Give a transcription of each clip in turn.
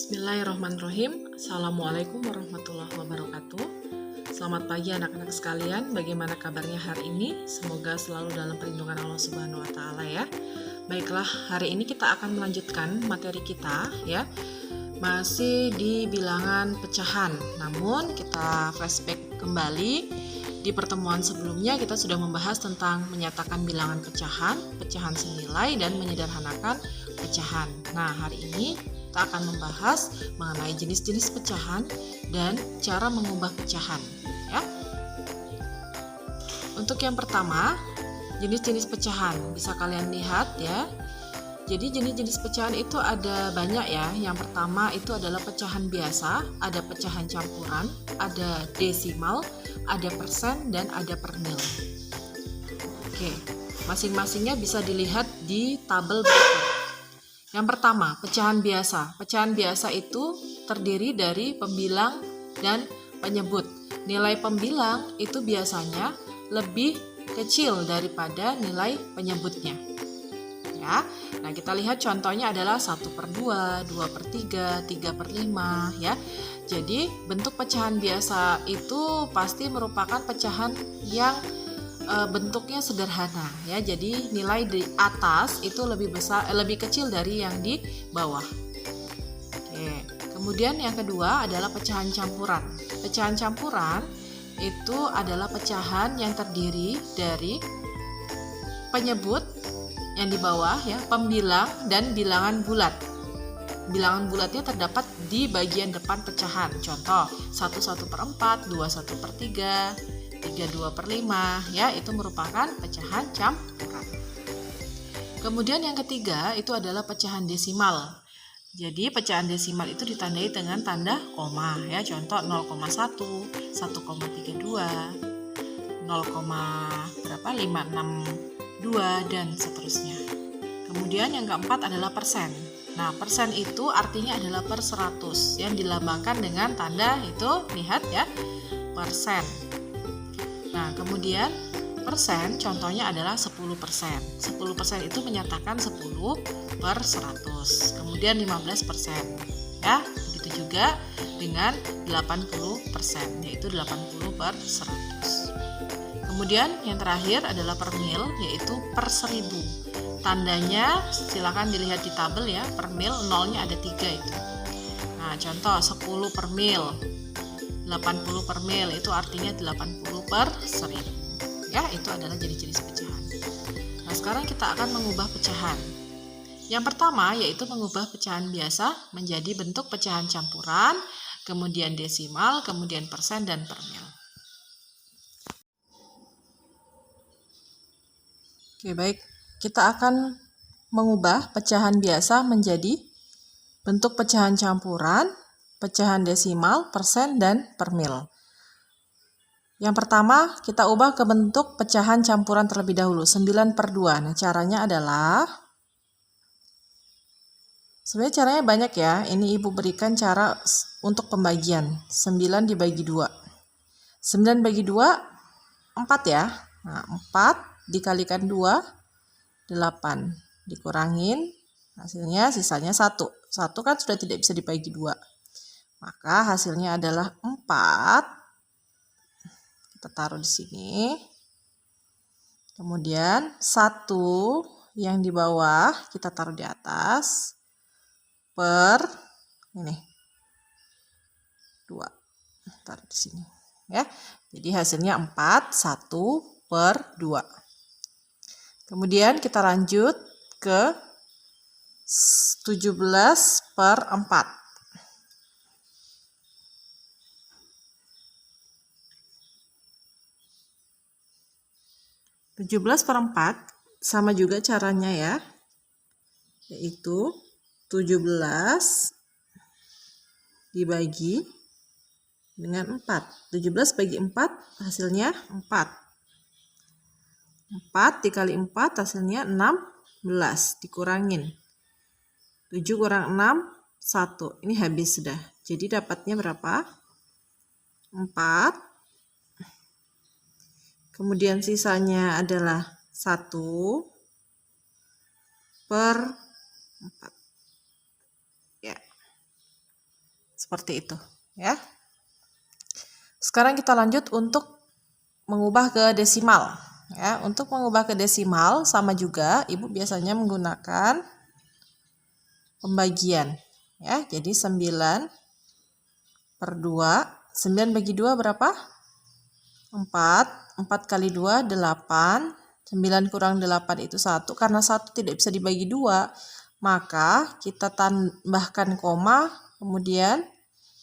Bismillahirrahmanirrahim. Assalamualaikum warahmatullahi wabarakatuh. Selamat pagi anak-anak sekalian. Bagaimana kabarnya hari ini? Semoga selalu dalam perlindungan Allah Subhanahu wa taala ya. Baiklah, hari ini kita akan melanjutkan materi kita ya. Masih di bilangan pecahan. Namun kita flashback kembali. Di pertemuan sebelumnya kita sudah membahas tentang menyatakan bilangan pecahan, pecahan senilai dan menyederhanakan pecahan. Nah, hari ini kita akan membahas mengenai jenis-jenis pecahan dan cara mengubah pecahan ya. Untuk yang pertama, jenis-jenis pecahan bisa kalian lihat ya. Jadi jenis-jenis pecahan itu ada banyak ya. Yang pertama itu adalah pecahan biasa, ada pecahan campuran, ada desimal, ada persen dan ada per mil. Oke, masing-masingnya bisa dilihat di tabel berikut. Yang pertama, pecahan biasa. Pecahan biasa itu terdiri dari pembilang dan penyebut. Nilai pembilang itu biasanya lebih kecil daripada nilai penyebutnya. Ya. Nah, kita lihat contohnya adalah 1/2, 2/3, 3/5 ya. Jadi, bentuk pecahan biasa itu pasti merupakan pecahan yang bentuknya sederhana ya. Jadi nilai di atas itu lebih kecil dari yang di bawah. Oke. Kemudian yang kedua adalah pecahan campuran. Pecahan campuran itu adalah pecahan yang terdiri dari penyebut yang di bawah ya, pembilang dan bilangan bulat. Bilangan bulatnya terdapat di bagian depan pecahan. Contoh 1/4, 2/3, 3/2/5 ya, itu merupakan pecahan campuran. Kemudian yang ketiga itu adalah pecahan desimal. Jadi pecahan desimal itu ditandai dengan tanda koma ya. Contoh 0,1, 1,32, 0,562 dan seterusnya. Kemudian yang keempat adalah persen. Nah, persen itu artinya adalah per 100 yang dilambangkan dengan tanda itu, lihat ya, persen. Nah, kemudian persen contohnya adalah 10%. 10% itu menyatakan 10/100. Kemudian 15% ya. Begitu juga dengan 80%, yaitu 80/100. Kemudian yang terakhir adalah per mil, yaitu per 1000. Tandanya silakan dilihat di tabel ya. Per mil nolnya ada 3 itu. Nah, contoh 10 per mil, 80 per mil, itu artinya 80/1000 ya. Itu adalah jenis-jenis pecahan. Nah, sekarang kita akan mengubah pecahan. Yang pertama yaitu mengubah pecahan biasa menjadi bentuk pecahan campuran, kemudian desimal, kemudian persen dan per mil. Oke, baik, kita akan mengubah pecahan biasa menjadi bentuk pecahan campuran, pecahan desimal, persen, dan per mil. Yang pertama, kita ubah ke bentuk pecahan campuran terlebih dahulu, 9/2. Nah, caranya adalah, sebenarnya caranya banyak ya. Ini Ibu berikan cara untuk pembagian. 9 dibagi 2. 9 bagi 2, 4 ya. Nah, 4 dikalikan 2, 8. Dikurangin, hasilnya sisanya 1. 1 kan sudah tidak bisa dibagi 2. Maka hasilnya adalah 4. Kita taruh di sini. Kemudian 1 yang di bawah kita taruh di atas. Per ini 2. Taruh di sini ya. Jadi hasilnya 4, 1/2. Kemudian kita lanjut ke 17/4. 17/4 sama juga caranya ya, yaitu 17 dibagi dengan 4. 17 bagi 4 hasilnya 4. 4 dikali 4 hasilnya 16. Dikurangin 7 kurang 6, 1. Ini habis sudah. Jadi dapatnya berapa? 4. Kemudian sisanya adalah 1/4 ya. Seperti itu, ya. Sekarang kita lanjut untuk mengubah ke desimal. Ya, untuk mengubah ke desimal sama juga Ibu biasanya menggunakan pembagian. Ya, jadi 9 per 2. 9 bagi 2 berapa? 4. 4 kali 2, 8. 9 kurang 8 itu 1. Karena 1 tidak bisa dibagi 2, maka kita tambahkan koma, kemudian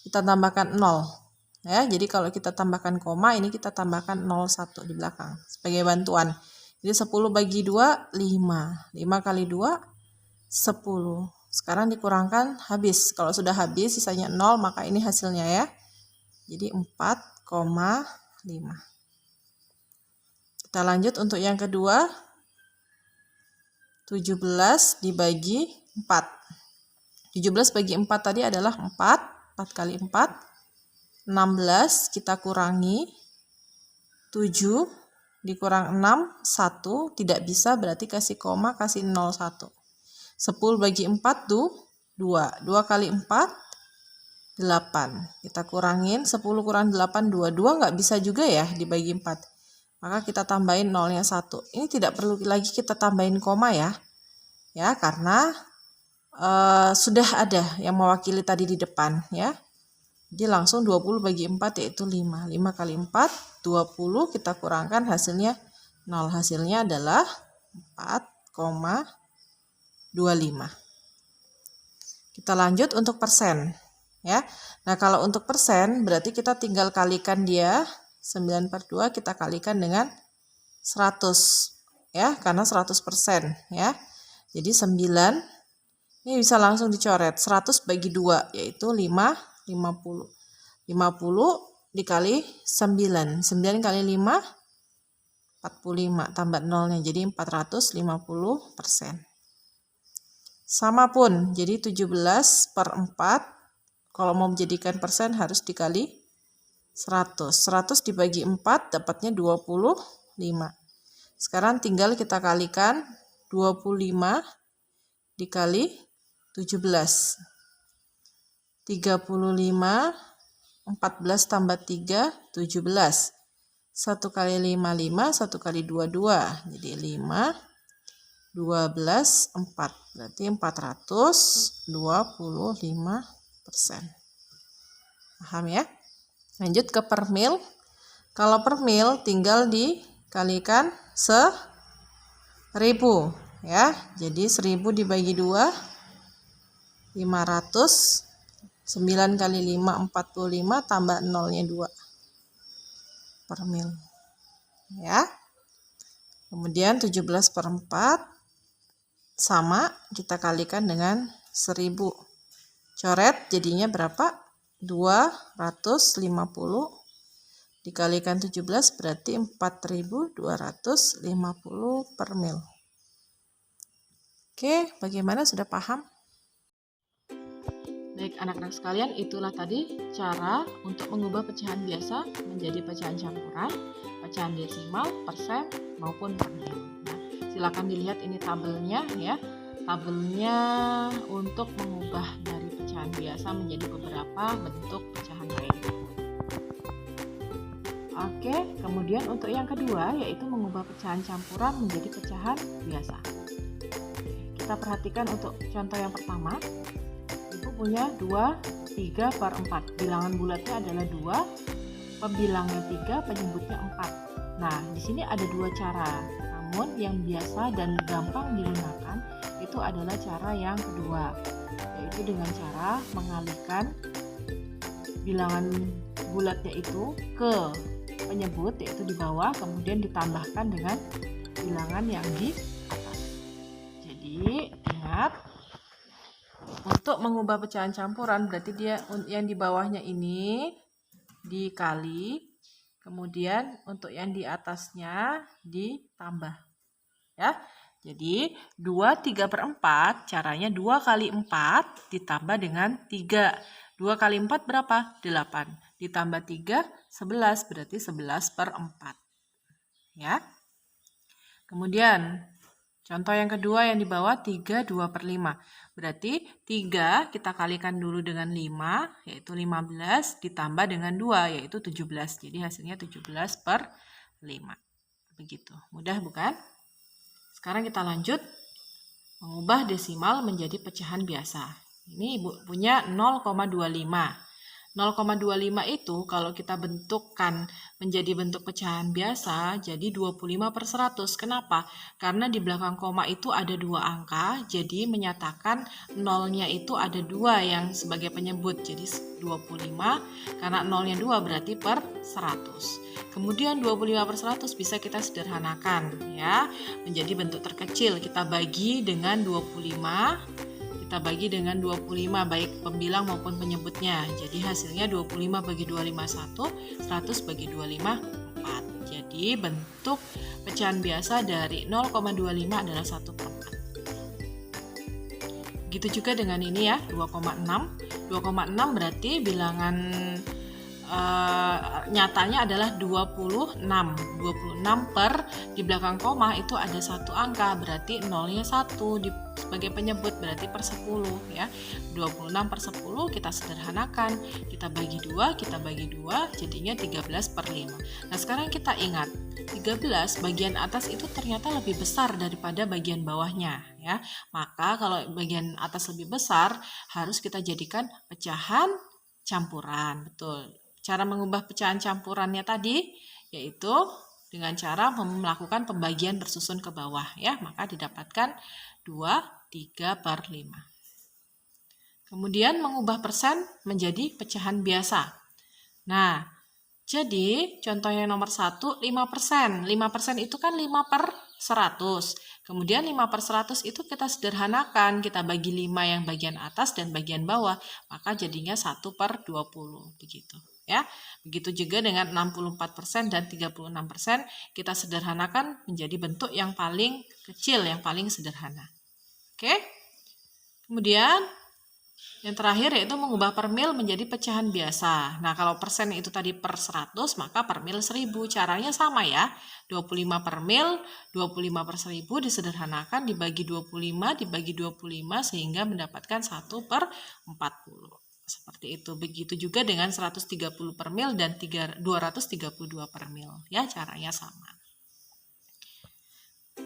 kita tambahkan 0. Ya, jadi kalau kita tambahkan koma, ini kita tambahkan 01 di belakang sebagai bantuan. Jadi 10 bagi 2, 5. 5 kali 2, 10. Sekarang dikurangkan habis. Kalau sudah habis sisanya 0, maka ini hasilnya ya. Jadi 4,5. Kita lanjut untuk yang kedua. 17 dibagi 4. 17 bagi 4 tadi adalah 4. 4 kali 4. 16 kita kurangi 7 dikurang 6 1 tidak bisa, berarti kasih koma, kasih 01. 10 bagi 4 tuh 2. 2 kali 4 8. Kita kurangin 10 kurang 8 2. 2 nggak bisa juga ya dibagi 4. Maka kita tambahin nolnya 1. Ini tidak perlu lagi kita tambahin koma ya. Ya, karena sudah ada yang mewakili tadi di depan ya. Jadi langsung 20 bagi 4 yaitu 5. 5 kali 4, 20. Kita kurangkan hasilnya 0. Hasilnya adalah 4,25. Kita lanjut untuk persen. Ya. Nah, kalau untuk persen berarti kita tinggal kalikan dia. 9 per 2 kita kalikan dengan 100. Ya, karena 100%. Ya. Jadi 9. Ini bisa langsung dicoret. 100 bagi 2 yaitu 50. 50 dikali 9. 9 kali 5, 45. Tambah nolnya, jadi 450%. Sama pun, jadi 17 per 4. Kalau mau menjadikan persen harus dikali 100. 100 dibagi 4 dapatnya 25. Sekarang tinggal kita kalikan 25 dikali 17. 35, 14 tambah 3, 17. 1 kali 5, 5, 1 kali 2, 2. Jadi 5, 12, 4. Berarti 425%. Paham ya? Lanjut ke per mil. Kalau per mil tinggal dikalikan 1000. Ya, jadi 1000 dibagi 2, 500. 9 kali 5, 45, tambah nolnya 2 per mil. Ya. Kemudian 17 per 4 sama, kita kalikan dengan 1000. Coret jadinya berapa? 250 dikalikan 17 berarti 4250 per mil. Oke, bagaimana, sudah paham? Baik anak-anak sekalian, itulah tadi cara untuk mengubah pecahan biasa menjadi pecahan campuran, pecahan desimal, persen, maupun per mil. Nah, silakan dilihat ini tabelnya ya. Tabelnya untuk mengubah dari pecahan biasa menjadi beberapa bentuk pecahan lain. Oke, kemudian untuk yang kedua yaitu mengubah pecahan campuran menjadi pecahan biasa. Kita perhatikan untuk contoh yang pertama. Punya 2, 3 per 4. Bilangan bulatnya adalah 2, pembilangnya 3, penyebutnya 4. Nah, di sini ada dua cara. Namun yang biasa dan gampang digunakan itu adalah cara yang kedua, yaitu dengan cara mengalihkan bilangan bulatnya itu ke penyebut, yaitu di bawah, kemudian ditambahkan dengan bilangan yang di atas. Jadi, ingat, untuk mengubah pecahan campuran berarti dia yang di bawahnya ini dikali, kemudian untuk yang di atasnya ditambah. Ya. Jadi 2, 3 per 4 caranya 2 kali 4 ditambah dengan 3. 2 kali 4 berapa? 8. Ditambah 3, 11. Berarti 11 per 4. Ya. Kemudian Contoh yang kedua yang di bawah 3 2/5. Berarti 3 kita kalikan dulu dengan 5, yaitu 15, ditambah dengan 2, yaitu 17. Jadi hasilnya 17/5. Begitu. Mudah bukan? Sekarang kita lanjut mengubah desimal menjadi pecahan biasa. Ini Ibu punya 0,25. 0,25 itu kalau kita bentukkan menjadi bentuk pecahan biasa jadi 25/100. Kenapa? Karena di belakang koma itu ada 2 angka, jadi menyatakan nolnya itu ada 2 yang sebagai penyebut. Jadi 25, karena nolnya 2 berarti per 100. Kemudian 25/100 bisa kita sederhanakan ya menjadi bentuk terkecil. Kita bagi dengan 25. Kita bagi dengan 25 baik pembilang maupun penyebutnya. Jadi hasilnya 25 bagi 25 1, 100 bagi 25 4. Jadi bentuk pecahan biasa dari 0,25 adalah 1/4. Begitu juga dengan ini ya, 2,6. 2,6 berarti bilangan nyatanya adalah 26. 26 per di belakang koma itu ada 1 angka, berarti nolnya 1 sebagai penyebut, berarti per 10 ya. 26 per 10 kita sederhanakan, kita bagi 2, jadinya 13/5. Nah sekarang kita ingat 13 bagian atas itu ternyata lebih besar daripada bagian bawahnya ya. Maka kalau bagian atas lebih besar harus kita jadikan pecahan campuran. Betul. Cara mengubah pecahan campurannya tadi yaitu dengan cara melakukan pembagian bersusun ke bawah ya, maka didapatkan 2/3/5. Kemudian mengubah persen menjadi pecahan biasa. Nah, jadi contoh yang nomor 1 5%. 5% itu kan 5/100. Kemudian 5/100 itu kita sederhanakan, kita bagi 5 yang bagian atas dan bagian bawah, maka jadinya 1/20 begitu. Ya, begitu juga dengan 64% dan 36% kita sederhanakan menjadi bentuk yang paling kecil, yang paling sederhana. Oke. Kemudian yang terakhir yaitu mengubah per mil menjadi pecahan biasa. Nah, kalau persen itu tadi per 100, maka per mil 1000. Caranya sama ya. 25 per mil, 25 per 1000 disederhanakan dibagi 25 dibagi 25 sehingga mendapatkan 1/40. Seperti itu. Begitu juga dengan 130 per mil dan 232 per mil. Ya, caranya sama.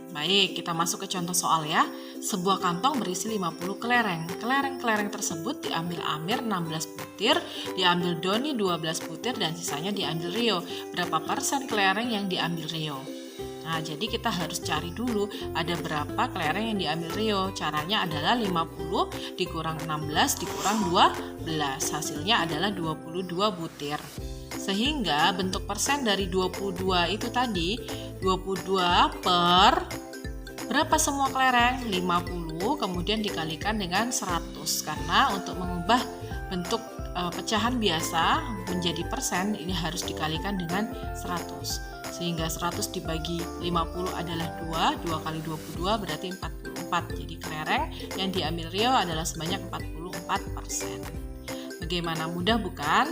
Baik, kita masuk ke contoh soal ya. Sebuah kantong berisi 50 kelereng. Kelereng-kelereng tersebut diambil Amir 16 butir, diambil Doni 12 butir, dan sisanya diambil Rio. Berapa persen kelereng yang diambil Rio? Nah, jadi kita harus cari dulu ada berapa kelereng yang diambil Rio. Caranya adalah 50 dikurang 16 dikurang 12. Hasilnya adalah 22 butir. Sehingga bentuk persen dari 22 itu tadi 22 per berapa semua kelereng? 50 kemudian dikalikan dengan 100. Karena untuk mengubah bentuk pecahan biasa menjadi persen ini harus dikalikan dengan 100. Sehingga 100 dibagi 50 adalah 2, 2 kali 22 berarti 44. Jadi kelereng yang diambil Rio adalah sebanyak 44%. Bagaimana, mudah bukan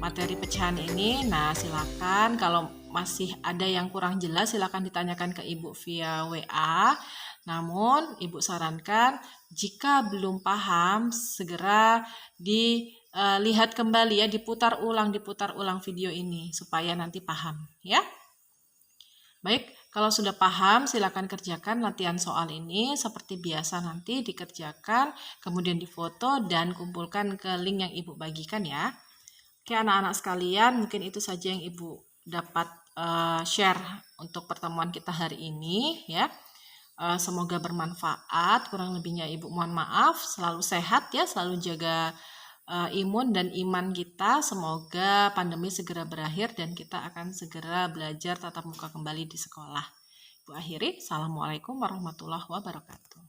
materi pecahan ini? Nah, silakan kalau masih ada yang kurang jelas silakan ditanyakan ke Ibu via WA. Namun Ibu sarankan jika belum paham segera dilihat kembali ya, diputar ulang video ini supaya nanti paham ya. Baik, kalau sudah paham silakan kerjakan latihan soal ini seperti biasa, nanti dikerjakan kemudian difoto dan kumpulkan ke link yang Ibu bagikan ya. Oke anak-anak sekalian, mungkin itu saja yang Ibu dapat share untuk pertemuan kita hari ini ya. Semoga bermanfaat, kurang lebihnya Ibu mohon maaf, selalu sehat ya, selalu jaga imun dan iman kita. Semoga pandemi segera berakhir dan kita akan segera belajar tatap muka kembali di sekolah. Ibu akhiri, Assalamualaikum warahmatullahi wabarakatuh.